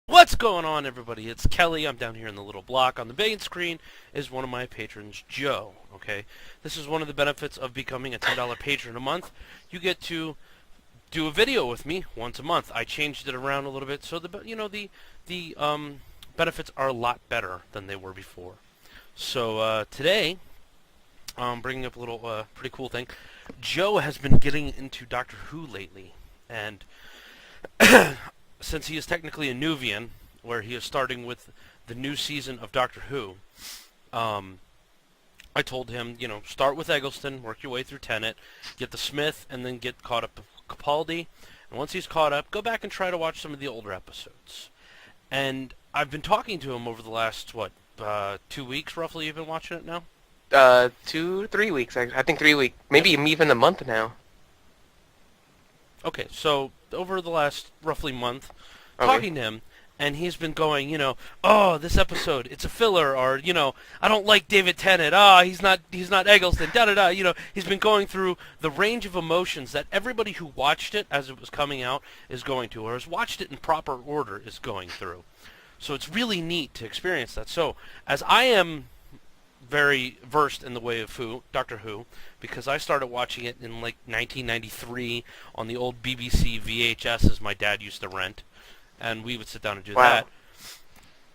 What's going on, everybody? It's Kelly. I'm down here in the little block. On the main screen is one of my patrons, Joe. Okay, this is one of the benefits of becoming a $10 patron a month. You get to do a video with me once a month. I changed it around a little bit so the benefits are a lot better than they were before. So today, I'm bringing up a little pretty cool thing. Joe has been getting into Doctor Who lately, and since he is technically a Nuvian, where he is starting with the new season of Doctor Who, I told him, start with Eggleston, work your way through Tennant, get the Smith, and then get caught up with Capaldi. And once he's caught up, go back and try to watch some of the older episodes. And I've been talking to him over the last, 2 weeks roughly. You've been watching it now? 2, 3 weeks. I think 3 weeks. Maybe even a month now. Okay, so over the last roughly month, Okay. talking to him, and he's been going, oh, this episode, it's a filler, or, I don't like David Tennant, he's not Eggleston, da-da-da, he's been going through the range of emotions that everybody who watched it as it was coming out is going to, or has watched it in proper order is going through. So it's really neat to experience that. So, as I am very versed in the way of Doctor Who, because I started watching it in like 1993 on the old BBC VHSs my dad used to rent, and we would sit down and do Wow. that.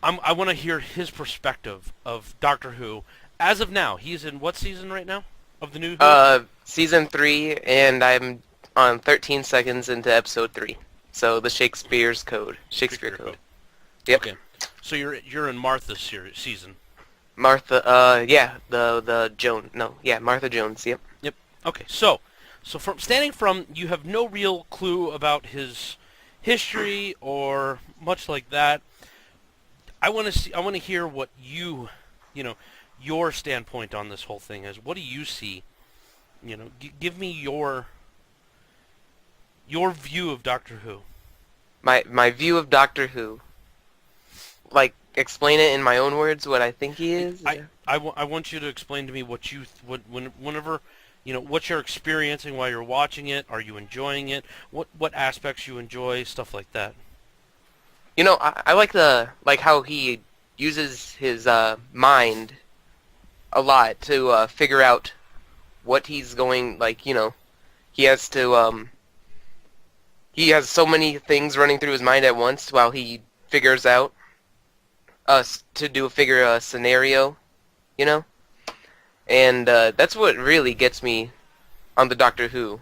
I want to hear his perspective of Doctor Who as of now. He's in what season right now of the new Who? Season 3, and I'm on 13 seconds into episode 3. So the Shakespeare Code. Yep. Okay, so you're in Martha's season. Martha, yeah, the Jones. No, yeah, Martha Jones, yep. Yep. Okay. So from you have no real clue about his history or much like that. I want to hear what your standpoint on this whole thing is. What do you see? Give me your view of Doctor Who. My view of Doctor Who. Like, explain it in my own words what I think he is? I want you to explain to me whenever what you're experiencing while you're watching it. Are you enjoying it? What aspects you enjoy, stuff like that. I like how he uses his mind a lot to figure out what he's going, he has to he has so many things running through his mind at once while he figures out figure a scenario, and that's what really gets me on the Doctor Who.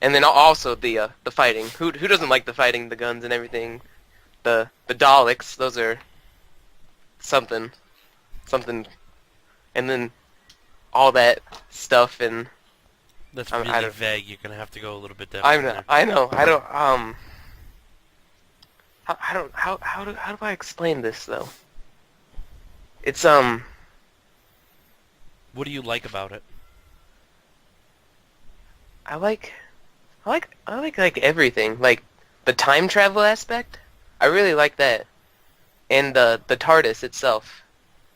And then also the fighting. Who doesn't like the fighting, the guns and everything? The Daleks, those are something, and then all that stuff. And That's I really don't- vague. You're gonna have to go a little bit deeper. I know, I don't how do I explain this though? It's What do you like about it? I like everything. Like the time travel aspect, I really like that, and the TARDIS itself,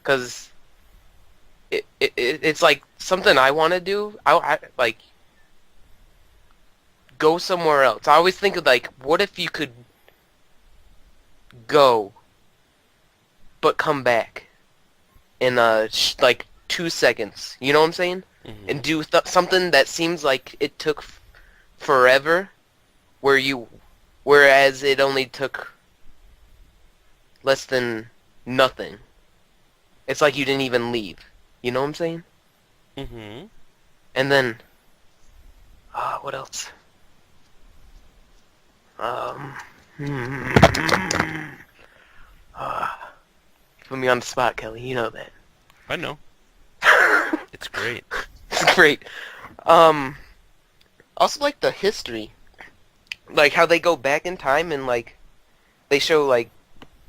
because it's like something I want to do. I like go somewhere else. I always think of like, what if you could go but come back in like 2 seconds? You know what I'm saying? Mm-hmm. And do something that seems like it took forever, whereas it only took less than nothing. It's like you didn't even leave. You know what I'm saying? Mm-hmm. And then, what else? Put me on the spot, Kelly. You know that. I know. It's great. It's great. Also like the history, like how they go back in time and like they show like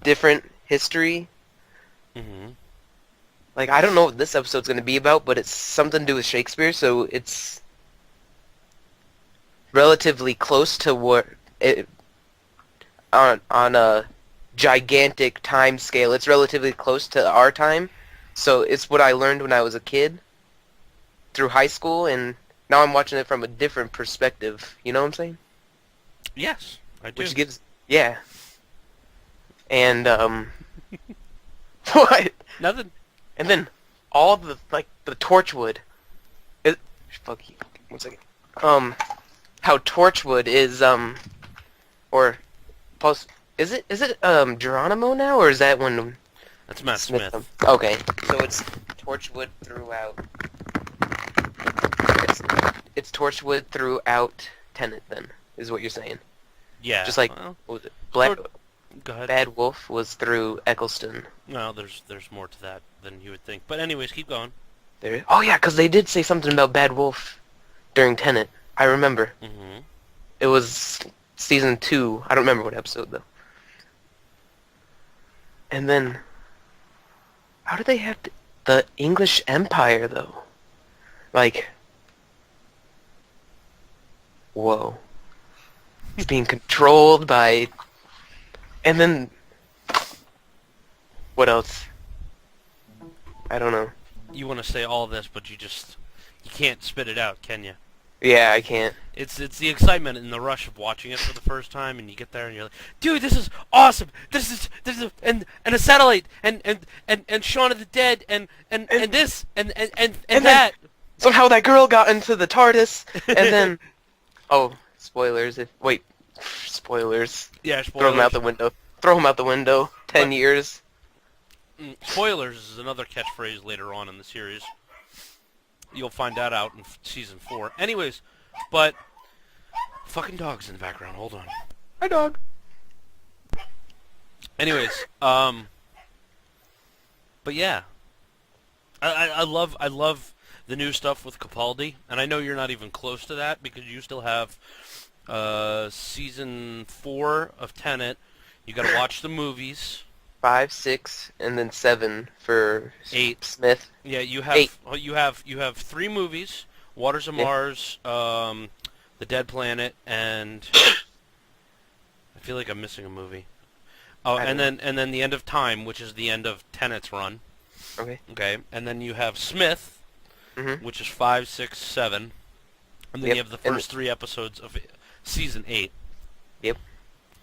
different history. Mm-hmm. Like I don't know what this episode's gonna be about, but it's something to do with Shakespeare, so it's relatively close to what it on a gigantic time scale. It's relatively close to our time, so it's what I learned when I was a kid through high school, and now I'm watching it from a different perspective. You know what I'm saying? Yes, I do. Which gives, yeah. and what? Nothing. And then all the the Torchwood. It, fuck you. 1 second. How Torchwood is or plus is it Geronimo now, or is that when That's Matt Smith. Okay, so it's Torchwood throughout. It's Torchwood throughout Tenet, then, is what you're saying. Yeah. Just like well, what was it? Black go ahead. Bad Wolf was through Eccleston. No, there's more to that than you would think. But anyways, keep going. There. Oh yeah, because they did say something about Bad Wolf during Tenet. I remember. Mm-hmm. It was season 2. I don't remember what episode though. And then, how do they have the English Empire though? Like, whoa. It's being controlled by... And then... What else? I don't know. You want to say all this, but you can't spit it out, can you? Yeah, I can't. It's the excitement and the rush of watching it for the first time, and you get there and you're like, dude, this is awesome. This is and a satellite and Shaun of the Dead and this and that. Somehow that girl got into the TARDIS, and then... Oh, spoilers. Spoilers. Yeah, spoilers. Throw them out the window. Throw them out the window. 10 years. Spoilers is another catchphrase later on in the series. You'll find that out in season 4. Anyways, but... Fucking dog's in the background. Hold on. Hi, dog. Anyways, but yeah. I love the new stuff with Capaldi, and I know you're not even close to that because you still have season 4 of Tenet. You got to watch the movies. 5, 6, and then 7 for 8. Smith. Yeah, you have 8. you have 3 movies: Waters of Mars, The Dead Planet, and I feel like I'm missing a movie. Oh, and then The End of Time, which is the end of Tenet's run. Okay. Okay, and then you have Smith, which is 5, 6, 7, and then you have the first 3 episodes of season 8. Yep.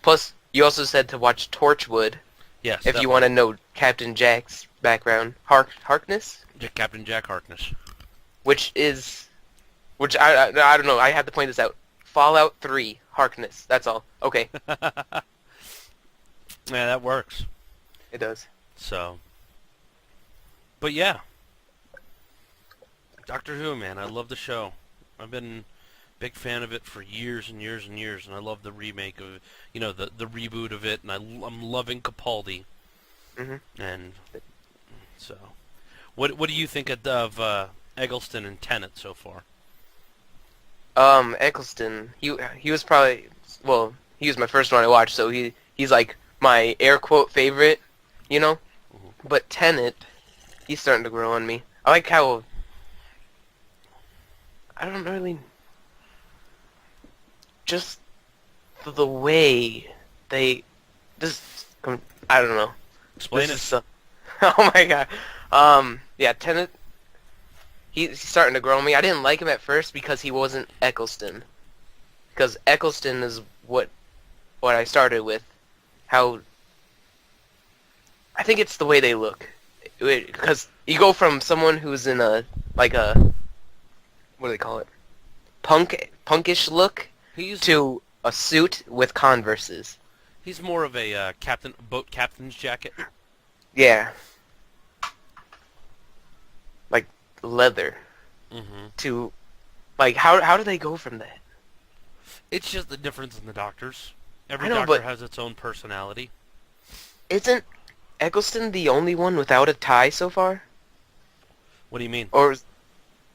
Plus, you also said to watch Torchwood. Yes. If definitely. you want to know Captain Jack's background, Harkness, Captain Jack Harkness. which I don't know. I had to point this out. Fallout 3 Harkness. That's all. Okay. Yeah, that works. It does. So, but yeah, Doctor Who, man, I love the show. I've been a big fan of it for years and years and years, and I love the remake of, the reboot of it, and I'm loving Capaldi. And so, what do you think of Eggleston and Tenet so far? Eccleston. He was probably he was my first one I watched, so he's like my air quote favorite, But Tenet, he's starting to grow on me. I like how I don't really just the way they I don't know. Explain This it. is oh my god. Yeah, Tenet. He's starting to grow on me. I didn't like him at first because he wasn't Eccleston. Because Eccleston is what I started with. How I think it's the way they look. Because you go from someone who's in a what do they call it? Punkish look to a suit with Converses. He's more of a boat captain's jacket. Yeah. Like leather. To how do they go from that? It's just the difference in the doctors. Every I know, doctor but has its own personality. Isn't Eccleston the only one without a tie so far? What do you mean? Or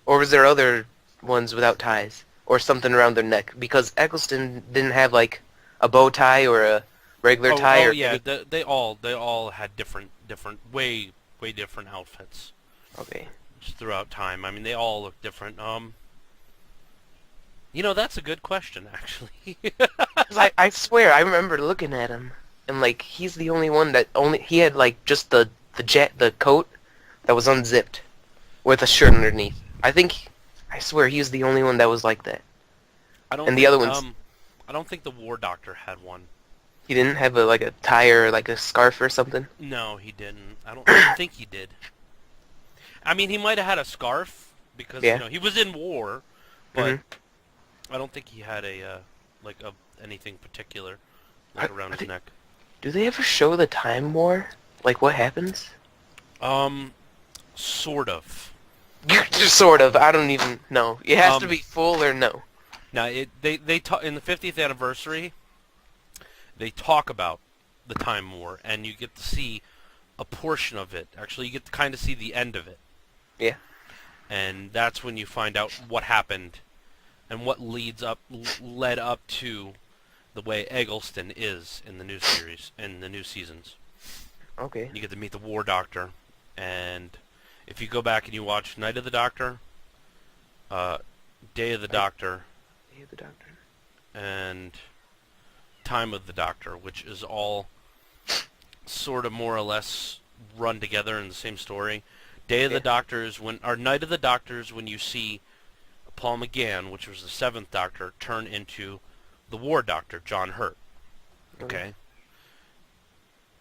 was there other ones without ties? Or something around their neck? Because Eccleston didn't have like a bow tie or a regular tie. Oh yeah, they all had different way different outfits. Okay. Just throughout time. I mean, they all look different. That's a good question, actually. 'Cause I swear I remember looking at him and like he's the only one that he had like just the coat that was unzipped with a shirt underneath. I swear he was the only one that was like that. I don't And the think, other ones- I don't think the War Doctor had one. He didn't have a tie or like a scarf or something. No, he didn't. I don't think he did. I mean, he might have had a scarf because Yeah. he was in war, but Mhm. I don't think he had a anything particular like around his neck. Do they ever show the Time War? Like what happens? Sort of. Just sort of. I don't even know. It has to be full or no. Now, they talk in the 50th anniversary. They talk about the Time War, and you get to see a portion of it. Actually, you get to kind of see the end of it. Yeah. And that's when you find out what happened and what led up to the way Eggleston is in the new series, in the new seasons. Okay. You get to meet the War Doctor, and if you go back and you watch Night of the Doctor, Day of the Doctor, Day of the Doctor. and Time of the Doctor, which is all sort of more or less run together in the same story. Day of the Doctor is Night of the Doctor is when you see Paul McGann, which was the 7th Doctor, turn into the War Doctor, John Hurt. Okay?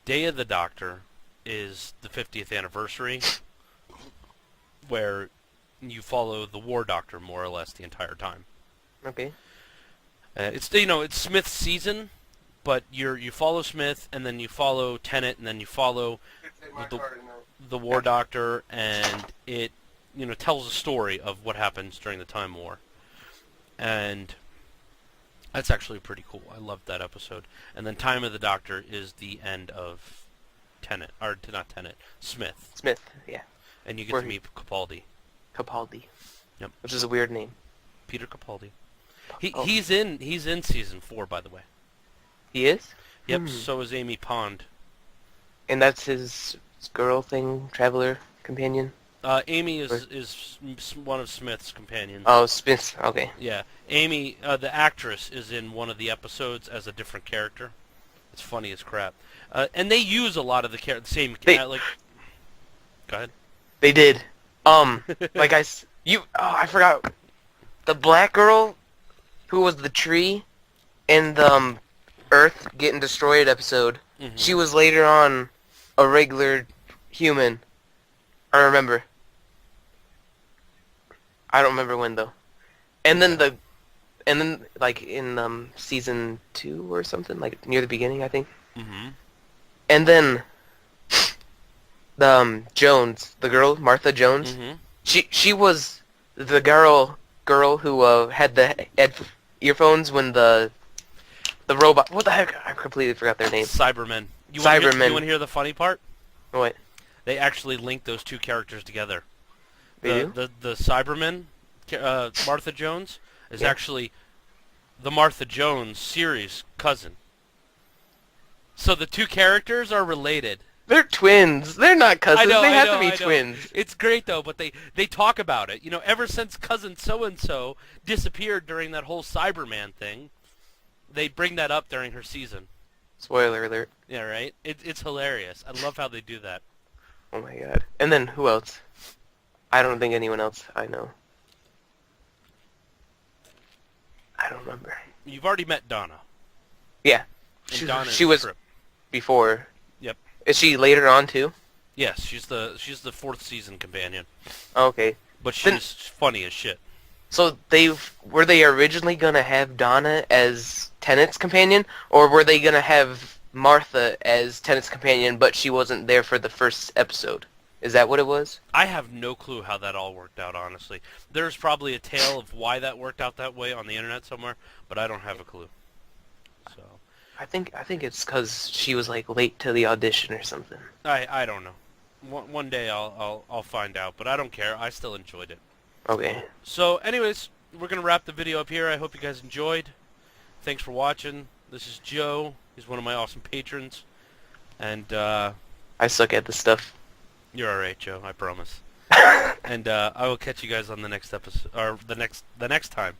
Day of the Doctor is the 50th anniversary, where you follow the War Doctor more or less the entire time. Okay. It's it's Smith's season, but you follow Smith, and then you follow Tennant, and then you follow the War Doctor, and it tells a story of what happens during the Time War, and that's actually pretty cool. I loved that episode. And then Time of the Doctor is the end of Tennant, or not Tennant, Smith. Smith, yeah. And you get to meet Capaldi. Capaldi. Yep. Which is a weird name. Peter Capaldi. He's in season 4, by the way. He is? Yep. So is Amy Pond. And that's his girl thing, traveler companion. Amy is one of Smith's companions. Oh, Smith. Okay. Yeah, Amy, the actress, is in one of the episodes as a different character. It's funny as crap. And they use a lot of the same like. Go ahead. They did. Like I forgot. The black girl, who was the tree, in the Earth getting destroyed episode. Mm-hmm. She was later on a regular human. I remember. I don't remember when though. And then like in season 2 or something, like near the beginning, I think. Mm-hmm. And then the Jones, the girl, Martha Jones. Mm-hmm. She was the girl who had the earphones when the robot. What the heck? I completely forgot their name. Cybermen. You Cybermen. want to hear the funny part? What? They actually linked those two characters together. They The Cyberman, Martha Jones, is actually the Martha Jones series cousin. So the two characters are related. They're twins. They're not cousins. They have to be twins. It's great though, but they talk about it. Ever since cousin so and so disappeared during that whole Cyberman thing, they bring that up during her season. Spoiler alert. Yeah, right. It's hilarious. I love how they do that. Oh my god. And then who else? I don't think anyone else I know. I don't remember. You've already met Donna. Yeah. And Donna She was Trip. before. Yep. Is she later on too? Yes, she's the 4th season companion. Okay. But she's funny as shit. So were they originally gonna have Donna as Tennant's companion, or were they gonna have Martha as Tennant's companion, but she wasn't there for the first episode? Is that what it was? I have no clue how that all worked out, honestly. There's probably a tale of why that worked out that way on the internet somewhere, but I don't have a clue. So I think it's because she was like late to the audition or something. I don't know. One day I'll find out, but I don't care. I still enjoyed it. Okay. So, anyways, we're gonna wrap the video up here. I hope you guys enjoyed. Thanks for watching. This is Joe. He's one of my awesome patrons, and I suck at this stuff. you're all right, Joe. I promise. And I will catch you guys on the next episode, or the next time.